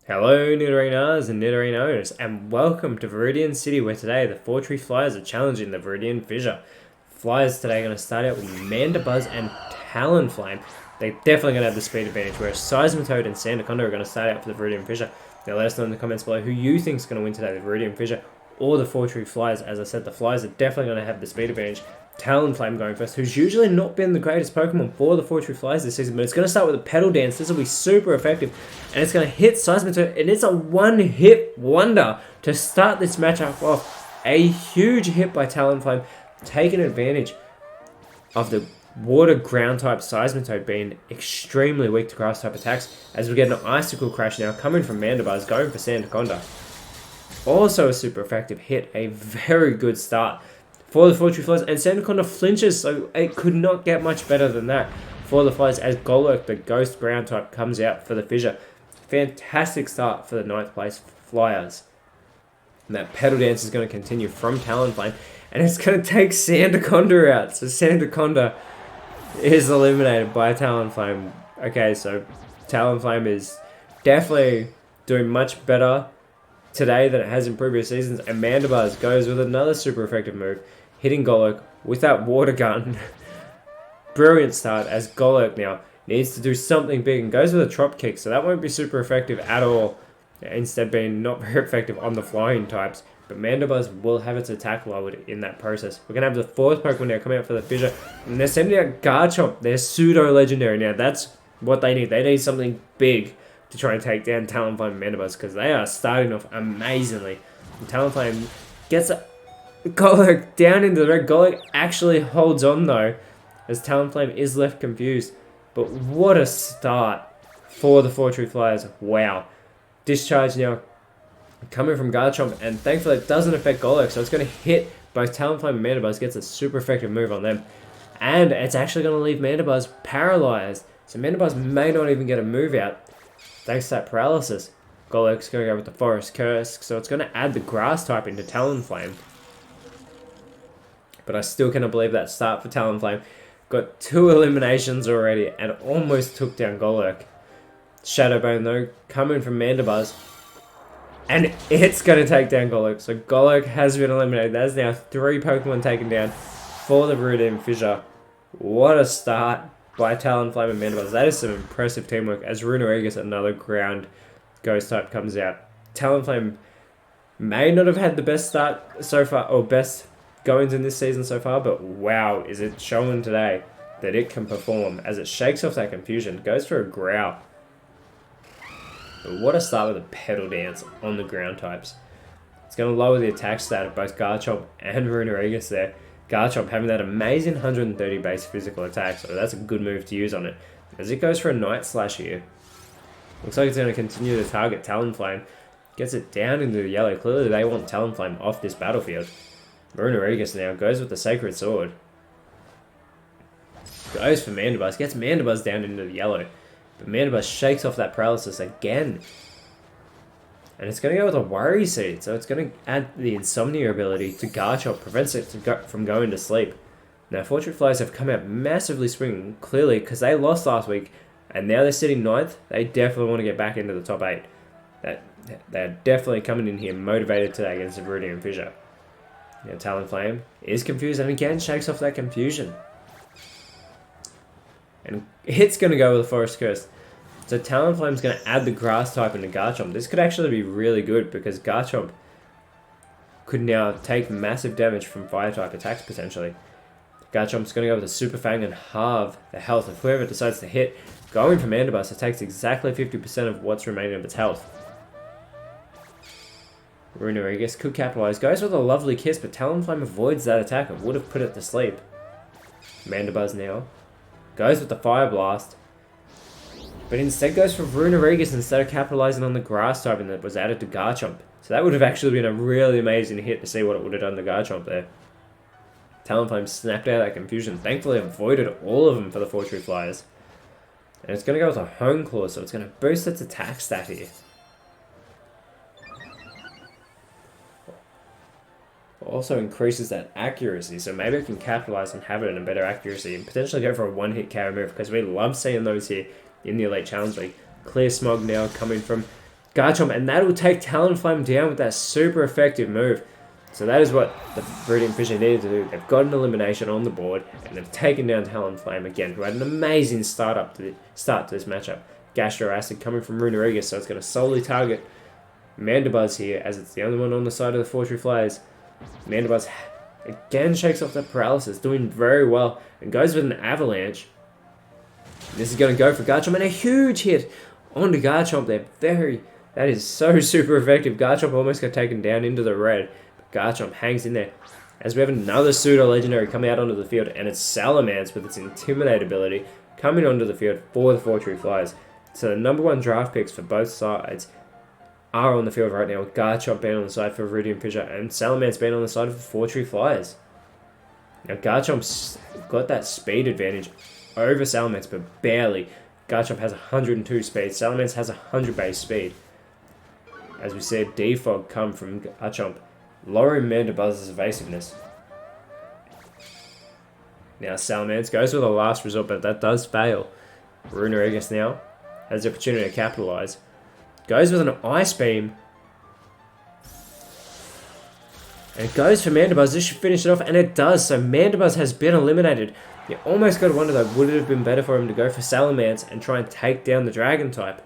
Hello Nidorinas and Nidorinos, and welcome to Viridian City, where today the Fortree Flyers are challenging the Viridian Fissure. Flyers today are going to start out with Mandibuzz and Talonflame. They're definitely going to have the speed advantage, whereas Seismitoad and Sandaconda are going to start out for the Viridian Fissure. Now let us know in the comments below who you think is going to win today, the Viridian Fissure or the Fortree Flyers. As I said, the Flyers are definitely going to have the speed advantage. Talonflame going first, who's usually not been the greatest Pokemon for the Fortree Flyers this season, but it's going to start with a Petal Dance. This will be super effective, and it's going to hit Seismitoad, and it's a one-hit wonder to start this matchup off. A huge hit by Talonflame, taking advantage of the Water Ground type Seismitoad being extremely weak to Grass type attacks, as we get an Icicle Crash now coming from Mandibuzz, going for Sandaconda. Also a super effective hit, a very good start for the Fortree Flyers, and Sandaconda flinches, so it could not get much better than that for the Flyers as Golurk, the Ghost Ground type, comes out for the Fissure. Fantastic start for the 9th place Flyers. And that Petal Dance is going to continue from Talonflame, and it's going to take Sandaconda out. So Sandaconda is eliminated by Talonflame. Okay, so Talonflame is definitely doing much better today than it has in previous seasons, and Mandibuzz goes with another super effective move, hitting Golurk with that Water Gun. Brilliant start, as Golurk now needs to do something big and goes with a Trop Kick, so that won't be super effective at all, instead being not very effective on the flying types, but Mandibuzz will have its attack lowered in that process. We're going to have the 4th Pokemon now coming out for the Fissure, and they're sending out Garchomp, their pseudo-legendary. Now that's what they need. They need something big to try and take down Talonflame and Mandibuzz, because they are starting off amazingly. And Talonflame gets a Golurk down into the red. Golurk actually holds on though, as Talonflame is left confused. But what a start for the Fortree Flyers. Wow. Discharge now coming from Garchomp, and thankfully it doesn't affect Golurk, so it's going to hit both Talonflame and Mandibuzz, gets a super effective move on them. And it's actually going to leave Mandibuzz paralyzed, so Mandibuzz may not even get a move out thanks to that paralysis. Golurk's going to go with the Forest Curse, so it's going to add the Grass type into Talonflame. But I still cannot believe that start for Talonflame. Got 2 eliminations already and almost took down Golurk. Shadow Bone though, coming from Mandibuzz, and it's going to take down Golurk. So Golurk has been eliminated. That is now 3 Pokemon taken down for the Viridian Fissure. What a start by Talonflame and Mandibuzz. That is some impressive teamwork, as Runerigus, another ground ghost type, comes out. Talonflame may not have had the best start so far, or best goings in this season so far, but wow, is it showing today that it can perform, as it shakes off that confusion, goes for a Growl. But what a start with a Petal Dance on the ground types. It's going to lower the attack stat of both Garchomp and Runerigus there. Garchomp having that amazing 130 base physical attack, so that's a good move to use on it. As it goes for a Night Slash here. Looks like it's going to continue to target Talonflame. Gets it down into the yellow. Clearly they want Talonflame off this battlefield. Runerigus now goes with the Sacred Sword. Goes for Mandibuzz. Gets Mandibuzz down into the yellow. But Mandibuzz shakes off that paralysis again. And it's going to go with a Worry Seed, so it's going to add the Insomnia ability to Garchomp, prevents it from going to sleep. Now, Fortree Flyers have come out massively swinging, clearly, because they lost last week, and now they're sitting 9th. They definitely want to get back into the top 8. They're definitely coming in here motivated today against the Viridian Fissure. Now, Talonflame is confused, and again shakes off that confusion. And it's going to go with the Forest Curse. So Talonflame's going to add the Grass type into Garchomp. This could actually be really good, because Garchomp could now take massive damage from Fire type attacks potentially. Garchomp's going to go with a Super Fang and halve the health of whoever decides to hit. Going for Mandibuzz, it takes exactly 50% of what's remaining of its health. Runerigus could capitalize. Goes with a lovely kiss, but Talonflame avoids that attack. It would have put it to sleep. Mandibuzz now goes with the Fire Blast, but instead goes for Runerigus instead of capitalizing on the Grass typing that was added to Garchomp. So that would have actually been a really amazing hit to see what it would have done to Garchomp there. Talonflame snapped out of that confusion. Thankfully avoided all of them for the Fortree Flyers. And it's going to go with a Hone Claw, so it's going to boost its attack stat here. Also increases that accuracy, so maybe it can capitalize on having it in a better accuracy and potentially go for a one-hit KO move, because we love seeing those here in the Elite Challenge League. Clear Smog now coming from Garchomp, and that will take Talonflame down with that super effective move. So that is what the Viridian Fissure needed to do. They've got an elimination on the board, and they've taken down Talonflame again, who had an amazing start to this matchup. Gastro Acid coming from Runerigus, so it's going to solely target Mandibuzz here, as it's the only one on the side of the Fortree Flyers. Mandibuzz again shakes off that paralysis, doing very well, and goes with an Avalanche. This is going to go for Garchomp, and a huge hit onto Garchomp there. That is so super effective. Garchomp almost got taken down into the red. Garchomp hangs in there as we have another pseudo legendary coming out onto the field, and it's Salamence with its Intimidate ability coming onto the field for the Fortree Flyers. So the #1 draft picks for both sides are on the field right now, with Garchomp being on the side for Viridian Fissure and Salamence being on the side of the Fortree Flyers. Now Garchomp's got that speed advantage over Salamence, but barely. Garchomp has 102 speed, Salamence has 100 base speed. As we see a defog come from Garchomp, lowering Mandibuzz's evasiveness. Now Salamence goes with a last resort, but that does fail. Runerigus now has the opportunity to capitalize. Goes with an Ice Beam. And it goes for Mandibuzz. This should finish it off, and it does. So Mandibuzz has been eliminated. You almost got to wonder though, would it have been better for him to go for Salamence and try and take down the Dragon type?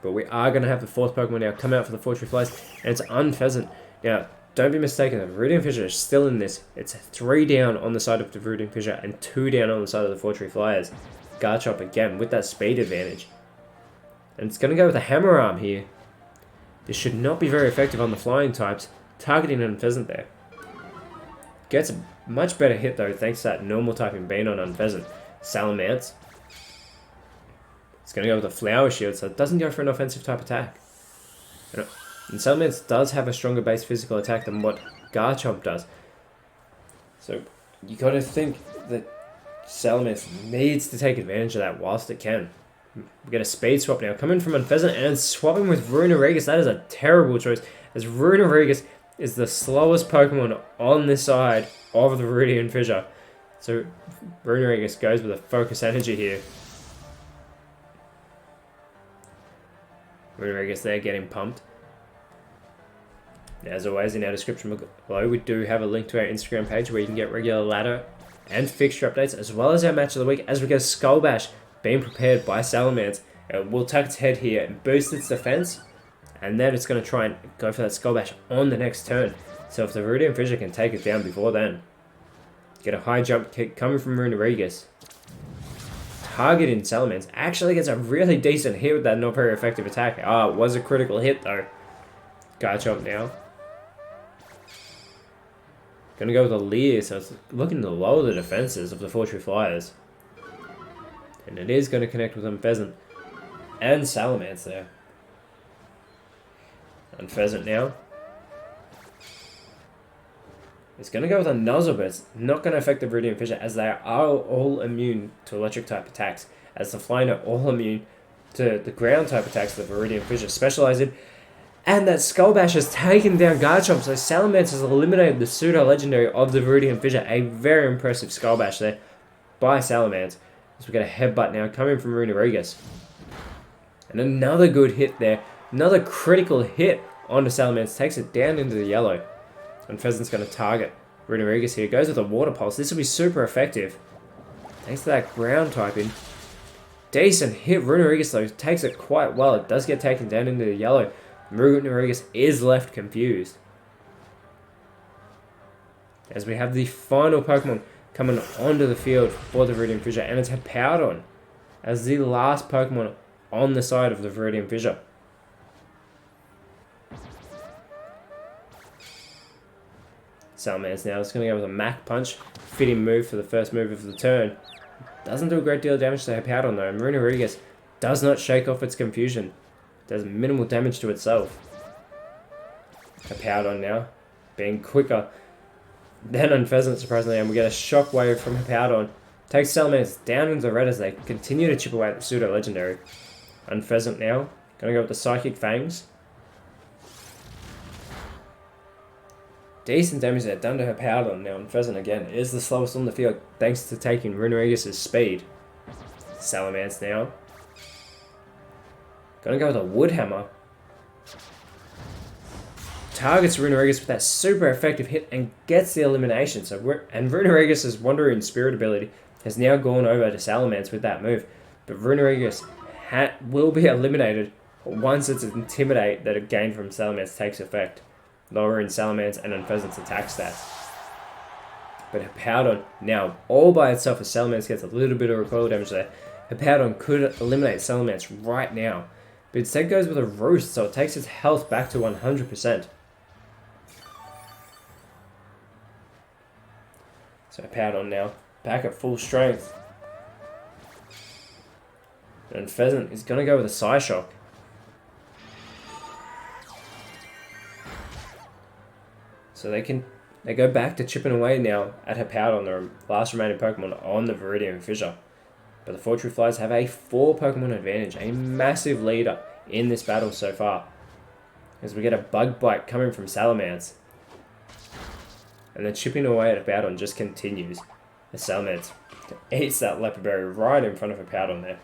But we are going to have the fourth Pokemon now come out for the Fortree Flyers, and it's Unpheasant. Now, don't be mistaken, the Viridian Fissure is still in this. It's 3 down on the side of the Viridian Fissure and 2 down on the side of the Fortree Flyers. Garchomp again with that speed advantage. And it's going to go with a Hammer Arm here. This should not be very effective on the flying types, targeting Unpheasant there. Gets a much better hit though, thanks to that normal typing being on Unpheasant. Salamence. It's going to go with a Flower Shield, so it doesn't go for an offensive type attack. And Salamence does have a stronger base physical attack than what Garchomp does. So you got to think that Salamence needs to take advantage of that whilst it can. We get a speed swap now coming from Unpheasant and swapping with Runerigus. That is a terrible choice, as Runerigus is the slowest Pokemon on this side of the Viridian Fissure. So Runerigus goes with a Focus Energy here. Runerigus there getting pumped. As always, in our description below, we do have a link to our Instagram page where you can get regular ladder and fixture updates, as well as our match of the week, as we get a Skull Bash being prepared by Salamence. It will tuck its head here and boost its defense, and then it's going to try and go for that Skull Bash on the next turn. So if the Viridian Fissure can take it down before then. Get a high jump kick coming from Runerigus. Targeting Salamence. Actually gets a really decent hit with that not very effective attack. Ah, it was a critical hit though. Garchomp now. Gonna go with a Leer, so it's looking to lower the defenses of the Fortree Flyers. And it is going to connect with Unpheasant and Salamence there. Unpheasant now. It's going to go with a Nuzzle, but it's not going to affect the Viridian Fissure, as they are all immune to electric type attacks, as the Flying are all immune to the ground type attacks that the Viridian Fissure specialise in. And that Skull Bash has taken down Garchomp, so Salamence has eliminated the pseudo legendary of the Viridian Fissure. A very impressive Skull Bash there by Salamence. So we get a Headbutt now coming from Runerigus. And another good hit there. Another critical hit onto Salamence. Takes it down into the yellow. Unpheasant's going to target Runerigus here. Goes with a Water Pulse. This will be super effective. Thanks to that ground typing. Decent hit. Runerigus though takes it quite well. It does get taken down into the yellow. Runerigus is left confused. As we have the final Pokemon coming onto the field for the Viridian Fissure, and it's Hippowdon as the last Pokemon on the side of the Viridian Fissure. Salamence now is going to go with a Mach Punch, fitting move for the first move of the turn. Doesn't do a great deal of damage to Hippowdon though, and Runerigus does not shake off its confusion. Does minimal damage to itself. Hippowdon now, being quicker than Unpheasant surprisingly, and we get a Shockwave from Hippowdon. Takes Salamence down into the red as they continue to chip away at the pseudo legendary. Unpheasant now, going to go with the Psychic Fangs. Decent damage there done to Hippowdon. Now Unpheasant again is the slowest on the field thanks to taking Runerigus' speed. Salamence now. Gonna go with a Wood Hammer. Targets Runerigus with that super effective hit and gets the elimination. And Runerigus' Wandering Spirit ability has now gone over to Salamence with that move. But Runerigus will be eliminated once its Intimidate that it gained from Salamence takes effect, lowering Salamence and Unpheasant's attack stats. But Hippowdon, now all by itself as Salamence gets a little bit of recoil damage there, Hippowdon could eliminate Salamence right now. But instead goes with a Roost, so it takes its health back to 100%. So Hippowdon now back at full strength. And Pheasant is going to go with a Psyshock. So they go back to chipping away now at Hippowdon, the last remaining Pokemon on the Viridian Fissure. But the Fortree Flyers have a 4 Pokemon advantage, a massive leader in this battle so far. As we get a Bug Bite coming from Salamence. And the chipping away at Hippowdon just continues. As Salamence eats that Leopard Berry right in front of Hippowdon there.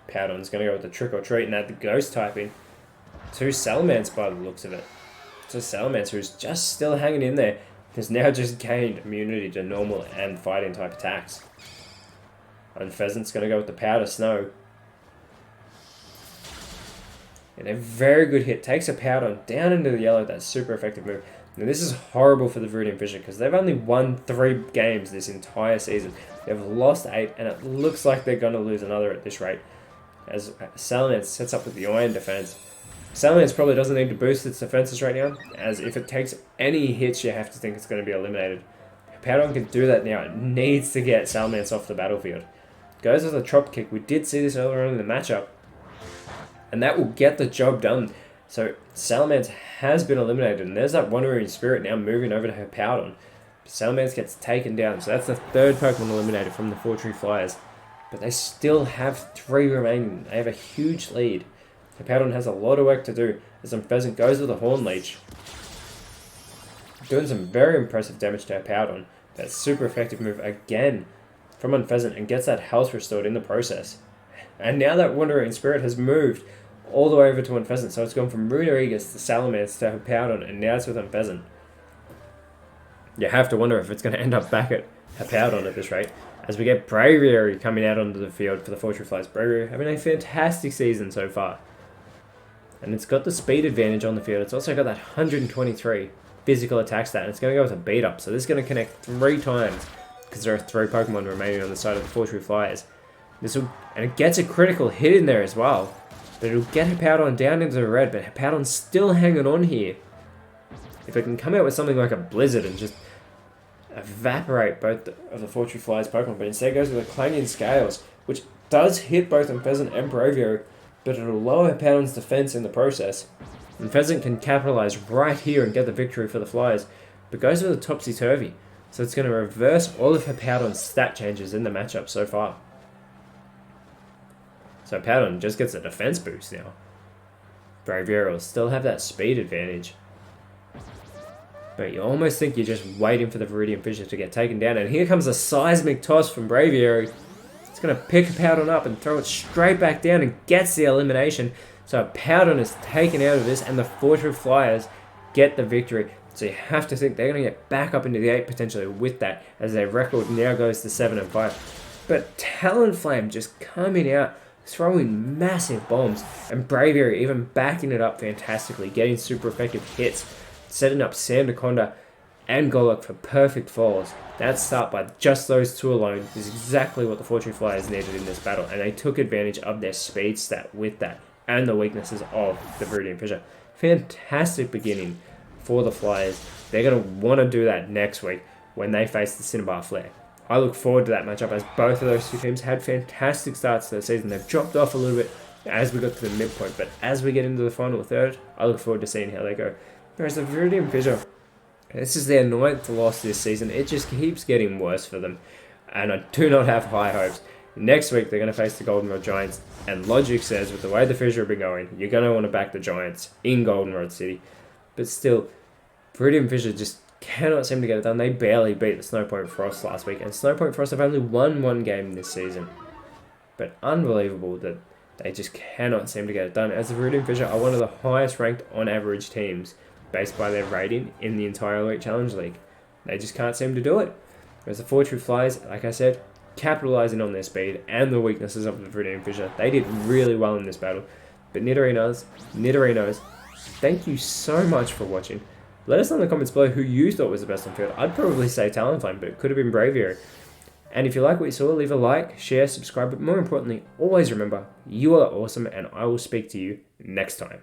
Hippowdon's going to go with the Trick or Treat and add the Ghost typing to Salamence by the looks of it. So Salamence, who's just still hanging in there, has now just gained immunity to normal and fighting type attacks. And Pheasant's going to go with the Powder Snow. And a very good hit. Takes a Powder down into the yellow. That's super effective move. Now this is horrible for the Viridian Fissure because they've only won 3 games this entire season. They've lost 8 and it looks like they're going to lose another at this rate. As Salamence sets up with the Iron Defense. Salamence probably doesn't need to boost its defenses right now, as if it takes any hits you have to think it's going to be eliminated. Hippowdon can do that now. It needs to get Salamence off the battlefield. Goes with a Trop Kick. We did see this earlier on in the matchup. And that will get the job done. So Salamence has been eliminated, and there's that Wandering Spirit now moving over to Hippowdon. Salamence gets taken down, so that's the 3rd Pokemon eliminated from the Fortree Flyers. But they still have 3 remaining. They have a huge lead. Hippowdon has a lot of work to do as Pheasant goes with a Horn Leech. Doing some very impressive damage to Hippowdon. That super effective move again from Unpheasant and gets that health restored in the process. And now that Wandering Spirit has moved all the way over to Unpheasant, so it's gone from Runerigus to Salamence to Hippowdon, and now it's with Unpheasant. You have to wonder if it's going to end up back at Hippowdon at this rate, as we get Braviary coming out onto the field for the Fortree Flyers. Braviary having a fantastic season so far. And it's got the speed advantage on the field. It's also got that 123 physical attack stat, and it's going to go with a beat up. So this is going to connect 3 times, because there are 3 Pokemon remaining on the side of the Fortree Flyers. And it gets a critical hit in there as well. But it'll get Hippowdon down into the red, but Hippowdon's still hanging on here. If it can come out with something like a Blizzard and just evaporate both of the Fortree Flyers Pokemon, but instead goes with a Clanging Scales, which does hit both Unpheasant and Braviary, but it'll lower Hippowdon's defense in the process. And Pheasant can capitalize right here and get the victory for the Flyers, but goes with a Topsy-Turvy. So it's going to reverse all of Hippowdon's stat changes in the matchup so far. So Hippowdon just gets a defense boost now. Braviary will still have that speed advantage. But you almost think you're just waiting for the Viridian Fissure to get taken down. And here comes a Seismic Toss from Braviary. It's going to pick Hippowdon up and throw it straight back down and gets the elimination. So Hippowdon is taken out of this and the Fortree Flyers get the victory. So you have to think they're going to get back up into the 8 potentially with that, as their record now goes to 7-5. But Talonflame just coming out, throwing massive bombs, and Braviary even backing it up fantastically, getting super effective hits, setting up Sandaconda and Golok for perfect falls. That start by just those 2 alone is exactly what the Fortree Flyers needed in this battle, and they took advantage of their speed stat with that, and the weaknesses of the Viridian Fissure. Fantastic beginning for the Flyers. They're going to want to do that next week when they face the Cinnabar Flare. I look forward to that matchup, as both of those 2 teams had fantastic starts to the season. They've dropped off a little bit as we got to the midpoint, but as we get into the final third, I look forward to seeing how they go. Whereas the Viridian Fissure, this is their 9th loss this season. It just keeps getting worse for them, and I do not have high hopes. Next week, they're going to face the Goldenrod Giants, and logic says, with the way the Fissure have been going, you're going to want to back the Giants in Goldenrod City. But still, Viridian Fissure just cannot seem to get it done. They barely beat the Snowpoint Frost last week, and Snowpoint Frost have only won one game this season. But unbelievable that they just cannot seem to get it done, as the Viridian Fissure are one of the highest ranked on average teams based by their rating in the entire Elite Challenge League. They just can't seem to do it. Whereas the Fortree Flyers, like I said, capitalising on their speed and the weaknesses of the Viridian Fissure. They did really well in this battle. But Nidorinos, thank you so much for watching. Let us know in the comments below who you thought was the best on field. I'd probably say Talonflame, but it could have been Braviary. And if you like what you saw, leave a like, share, subscribe, but more importantly, always remember, you are awesome, and I will speak to you next time.